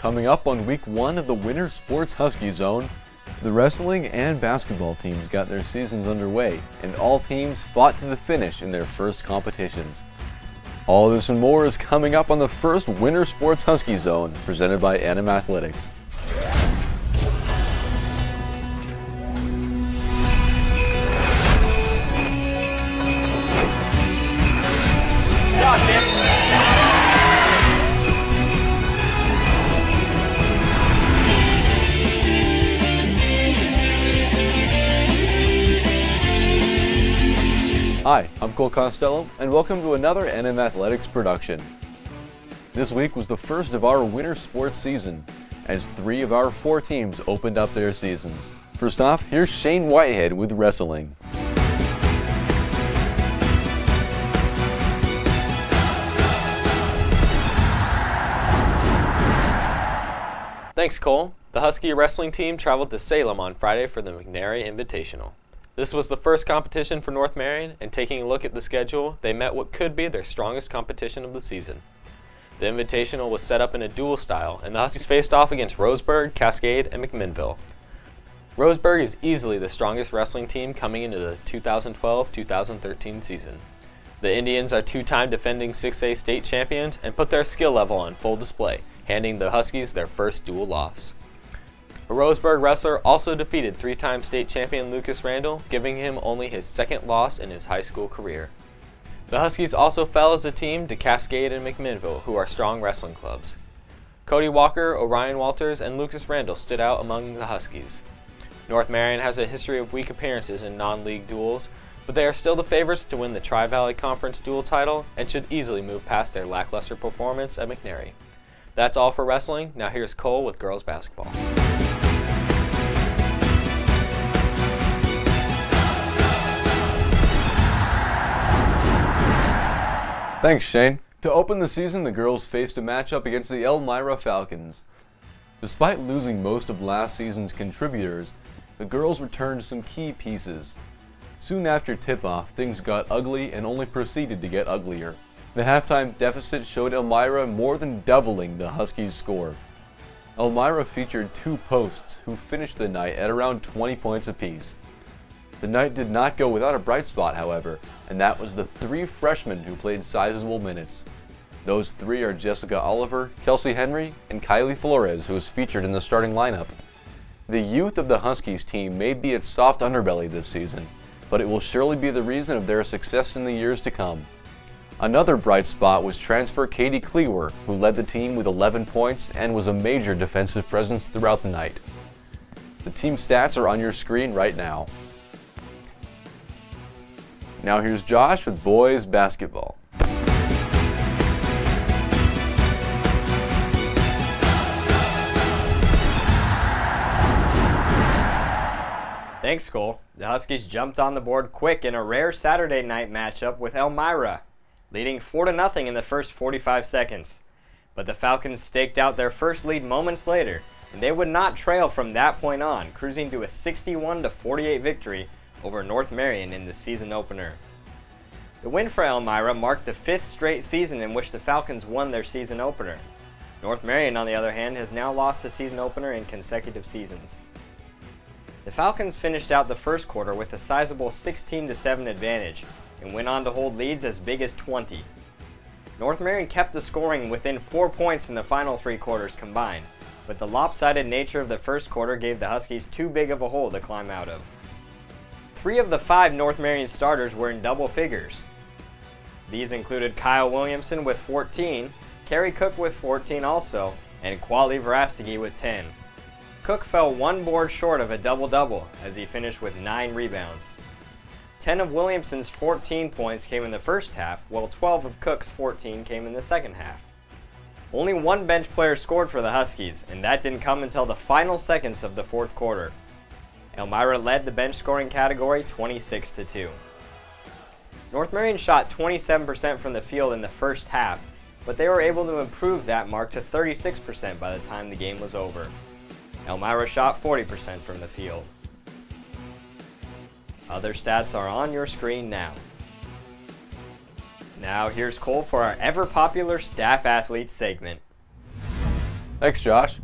Coming up on week 1 of the Winter Sports Husky Zone, the wrestling and basketball teams got their seasons underway, and all teams fought to the finish in their first competitions. All this and more is coming up on the first Winter Sports Husky Zone, presented by Anim Athletics. Hi, I'm Cole Costello, and welcome to another Anim Athletics production. This week was the first of our winter sports season, as 3 of our 4 teams opened up their seasons. First off, here's Shane Whitehead with wrestling. Thanks, Cole. The Husky wrestling team traveled to Salem on Friday for the McNary Invitational. This was the first competition for North Marion, and taking a look at the schedule, they met what could be their strongest competition of the season. The Invitational was set up in a dual style, and the Huskies faced off against Roseburg, Cascade, and McMinnville. Roseburg is easily the strongest wrestling team coming into the 2012-2013 season. The Indians are 2-time defending 6A state champions and put their skill level on full display, handing the Huskies their first dual loss. A Roseburg wrestler also defeated 3-time state champion Lucas Randall, giving him only his 2nd loss in his high school career. The Huskies also fell as a team to Cascade and McMinnville, who are strong wrestling clubs. Cody Walker, Orion Walters, and Lucas Randall stood out among the Huskies. North Marion has a history of weak appearances in non-league duels, but they are still the favorites to win the Tri-Valley Conference dual title and should easily move past their lackluster performance at McNary. That's all for wrestling. Now here's Cole with girls basketball. Thanks, Shane. To open the season, the girls faced a matchup against the Elmira Falcons. Despite losing most of last season's contributors, the girls returned some key pieces. Soon after tip-off, things got ugly and only proceeded to get uglier. The halftime deficit showed Elmira more than doubling the Huskies' score. Elmira featured 2 posts who finished the night at around 20 points apiece. The night did not go without a bright spot, however, and that was the 3 freshmen who played sizable minutes. Those 3 are Jessica Oliver, Kelsey Henry, and Kylie Flores, who was featured in the starting lineup. The youth of the Huskies team may be its soft underbelly this season, but it will surely be the reason of their success in the years to come. Another bright spot was transfer Katie Cleaver, who led the team with 11 points and was a major defensive presence throughout the night. The team stats are on your screen right now. Now here's Josh with boys basketball. Thanks, Cole. The Huskies jumped on the board quick in a rare Saturday night matchup with Elmira, leading 4-0 in the first 45 seconds. But the Falcons staked out their first lead moments later, and they would not trail from that point on, cruising to a 61-48 victory over North Marion in the season opener. The win for Elmira marked the 5th straight season in which the Falcons won their season opener. North Marion, on the other hand, has now lost the season opener in consecutive seasons. The Falcons finished out the first quarter with a sizable 16-7 advantage and went on to hold leads as big as 20. North Marion kept the scoring within 4 points in the final 3 quarters combined, but the lopsided nature of the first quarter gave the Huskies too big of a hole to climb out of. 3 of the 5 North Marion starters were in double figures. These included Kyle Williamson with 14, Kerry Cook with 14 also, and Quali Verastigi with 10. Cook fell 1 board short of a double-double as he finished with 9 rebounds. 10 of Williamson's 14 points came in the first half, while 12 of Cook's 14 came in the second half. Only 1 bench player scored for the Huskies, and that didn't come until the final seconds of the 4th quarter. Elmira led the bench scoring category 26-2. North Marion shot 27% from the field in the first half, but they were able to improve that mark to 36% by the time the game was over. Elmira shot 40% from the field. Other stats are on your screen now. Now here's Cole for our ever-popular Staff Athletes segment. Thanks, Josh.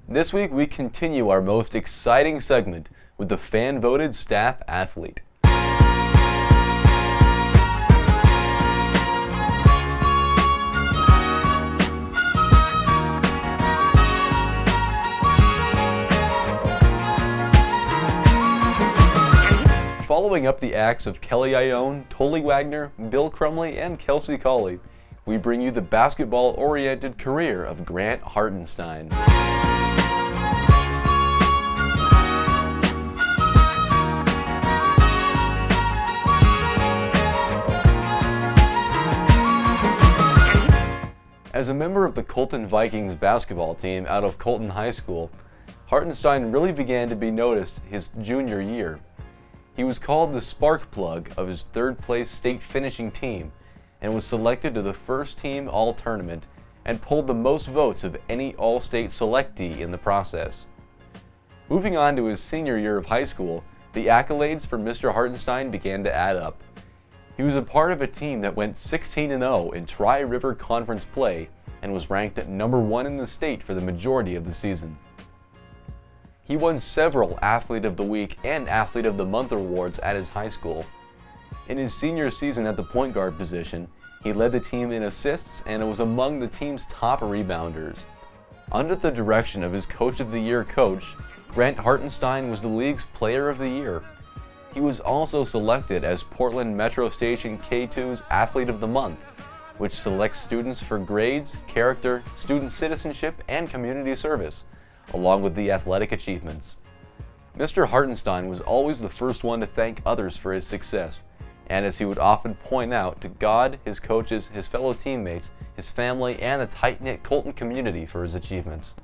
This week we continue our most exciting segment with the fan-voted staff athlete. Following up the acts of Kelly Ione, Tully Wagner, Bill Crumley, and Kelsey Colley, we bring you the basketball-oriented career of Grant Hartenstein. As a member of the Colton Vikings basketball team out of Colton High School, Hartenstein really began to be noticed his junior year. He was called the spark plug of his third-place state finishing team and was selected to the first team all-tournament and pulled the most votes of any all-state selectee in the process. Moving on to his senior year of high school, the accolades for Mr. Hartenstein began to add up. He was a part of a team that went 16-0 in Tri-River Conference play and was ranked at number 1 in the state for the majority of the season. He won several Athlete of the Week and Athlete of the Month awards at his high school. In his senior season at the point guard position, he led the team in assists and was among the team's top rebounders. Under the direction of his Coach of the Year coach, Grant Hartenstein was the league's Player of the Year. He was also selected as Portland Metro Station K2's Athlete of the Month, which selects students for grades, character, student citizenship, and community service, along with the athletic achievements. Mr. Hartenstein was always the first one to thank others for his success, and as he would often point out, to God, his coaches, his fellow teammates, his family, and the tight-knit Colton community for his achievements.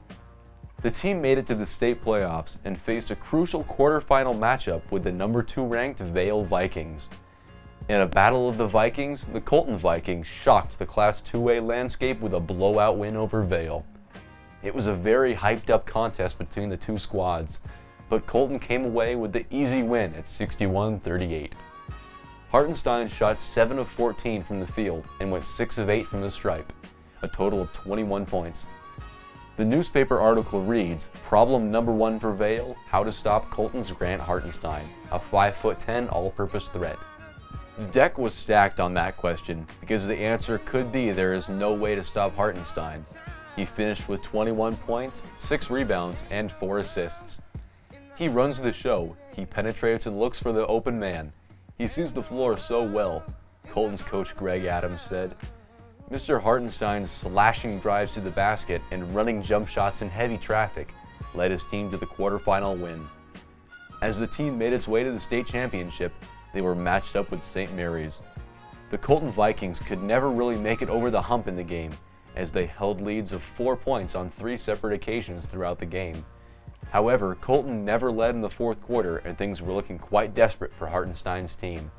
The team made it to the state playoffs and faced a crucial quarterfinal matchup with the number 2 ranked Vale Vikings. In a battle of the Vikings, the Colton Vikings shocked the Class 2A landscape with a blowout win over Vale. It was a very hyped-up contest between the two squads, but Colton came away with the easy win at 61-38. Hartenstein shot 7 of 14 from the field and went 6 of 8 from the stripe, a total of 21 points. The newspaper article reads, "Problem number 1 for Vale, how to stop Colton's Grant Hartenstein, a 5'10" all-purpose threat." The deck was stacked on that question because the answer could be there is no way to stop Hartenstein. He finished with 21 points, 6 rebounds, and 4 assists. He runs the show, he penetrates and looks for the open man. He sees the floor so well, Colton's coach Greg Adams said. Mr. Hartenstein's slashing drives to the basket and running jump shots in heavy traffic led his team to the quarterfinal win. As the team made its way to the state championship, they were matched up with St. Mary's. The Colton Vikings could never really make it over the hump in the game, as they held leads of 4 points on 3 separate occasions throughout the game. However, Colton never led in the fourth quarter and things were looking quite desperate for Hartenstein's team.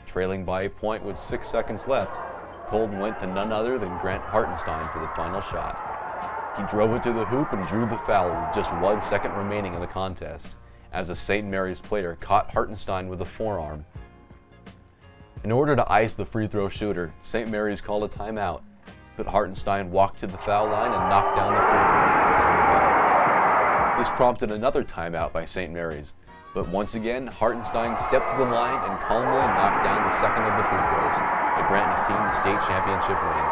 Trailing by a point with 6 seconds left, Colton went to none other than Grant Hartenstein for the final shot. He drove it to the hoop and drew the foul with just 1 second remaining in the contest, as a St. Mary's player caught Hartenstein with a forearm. In order to ice the free throw shooter, St. Mary's called a timeout, but Hartenstein walked to the foul line and knocked down the free throw to end the battle. This prompted another timeout by St. Mary's, but once again, Hartenstein stepped to the line and calmly knocked down the second of the free throws to grant his team the state championship win.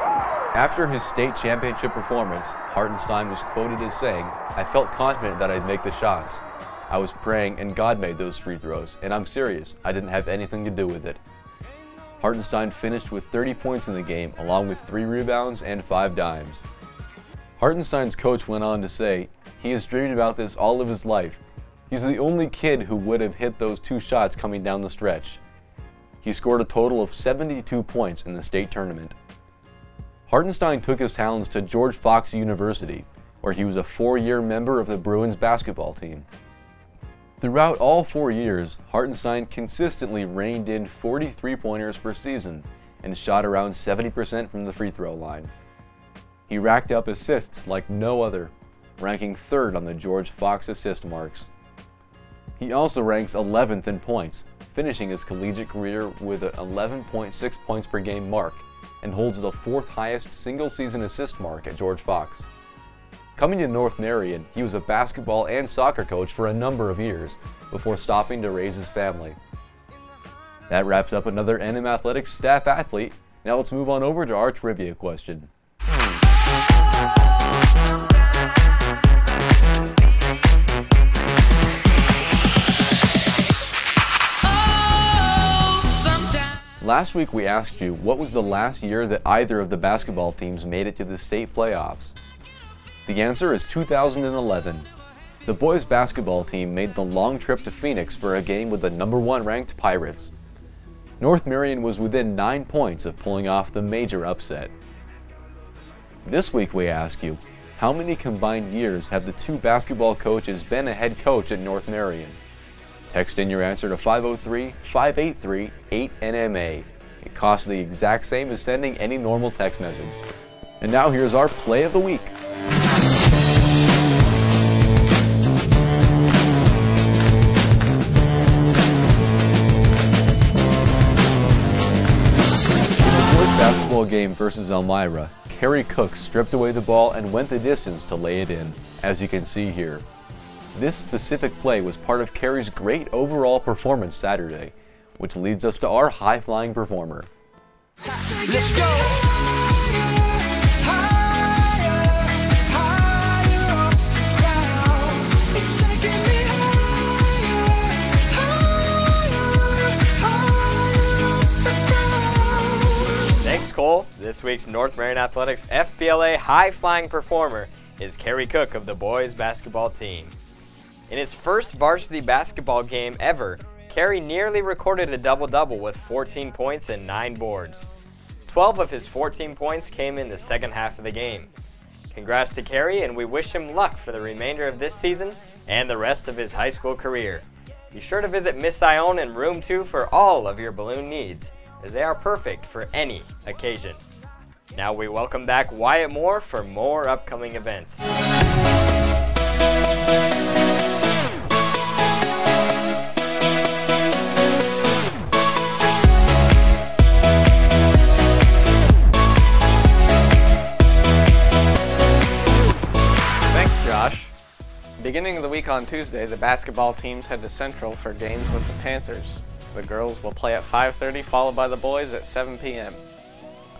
After his state championship performance, Hartenstein was quoted as saying, "I felt confident that I'd make the shots. I was praying and God made those free throws, and I'm serious, I didn't have anything to do with it." Hartenstein finished with 30 points in the game, along with 3 rebounds and 5 dimes. Hartenstein's coach went on to say, "He has dreamed about this all of his life. He's the only kid who would have hit those 2 shots coming down the stretch." He scored a total of 72 points in the state tournament. Hartenstein took his talents to George Fox University, where he was a 4-year member of the Bruins basketball team. Throughout all 4 years, Hartenstein consistently reined in 40 three-pointers per season and shot around 70% from the free throw line. He racked up assists like no other, ranking 3rd on the George Fox assist marks. He also ranks 11th in points, finishing his collegiate career with an 11.6 points per game mark, and holds the 4th highest single-season assist mark at George Fox. Coming to North Marion, he was a basketball and soccer coach for a number of years before stopping to raise his family. That wraps up another NM Athletics staff athlete. Now let's move on over to our trivia question. Last week we asked you what was the last year that either of the basketball teams made it to the state playoffs. The answer is 2011. The boys basketball team made the long trip to Phoenix for a game with the #1 ranked Pirates. North Marion was within 9 points of pulling off the major upset. This week we ask you, how many combined years have the two basketball coaches been a head coach at North Marion? Text in your answer to 503-583-8NMA. It costs the exact same as sending any normal text message. And now here's our play of the week. In the boys basketball game versus Elmira, Kerry Cook stripped away the ball and went the distance to lay it in, as you can see here. This specific play was part of Kerry's great overall performance Saturday, which leads us to our high-flying performer. Let's go! Thanks, Cole. This week's North Marion Athletics FBLA high-flying performer is Kerry Cook of the boys basketball team. In his first varsity basketball game ever, Kerry nearly recorded a double-double with 14 points and 9 boards. 12 of his 14 points came in the second half of the game. Congrats to Kerry, and we wish him luck for the remainder of this season and the rest of his high school career. Be sure to visit Miss Ione in Room 2 for all of your balloon needs, as they are perfect for any occasion. Now we welcome back Wyatt Moore for more upcoming events. Beginning of the week on Tuesday, the basketball teams head to Central for games with the Panthers. The girls will play at 5:30, followed by the boys at 7 p.m.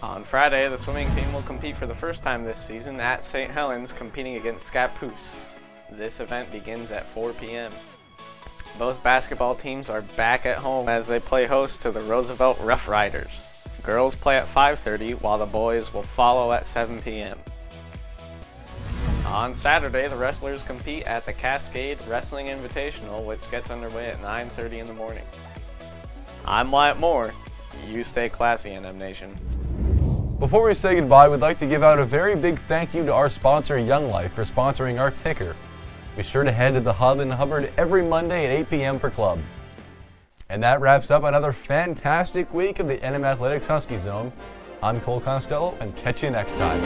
On Friday, the swimming team will compete for the first time this season at St. Helens, competing against Scappoose. This event begins at 4 p.m. Both basketball teams are back at home as they play host to the Roosevelt Rough Riders. Girls play at 5:30, while the boys will follow at 7 p.m. On Saturday, the wrestlers compete at the Cascade Wrestling Invitational, which gets underway at 9:30 in the morning. I'm Wyatt Moore. You stay classy, NM Nation. Before we say goodbye, we'd like to give out a very big thank you to our sponsor, Young Life, for sponsoring our ticker. Be sure to head to the Hub in Hubbard every Monday at 8 p.m. for club. And that wraps up another fantastic week of the NM Athletics Husky Zone. I'm Cole Costello, and catch you next time.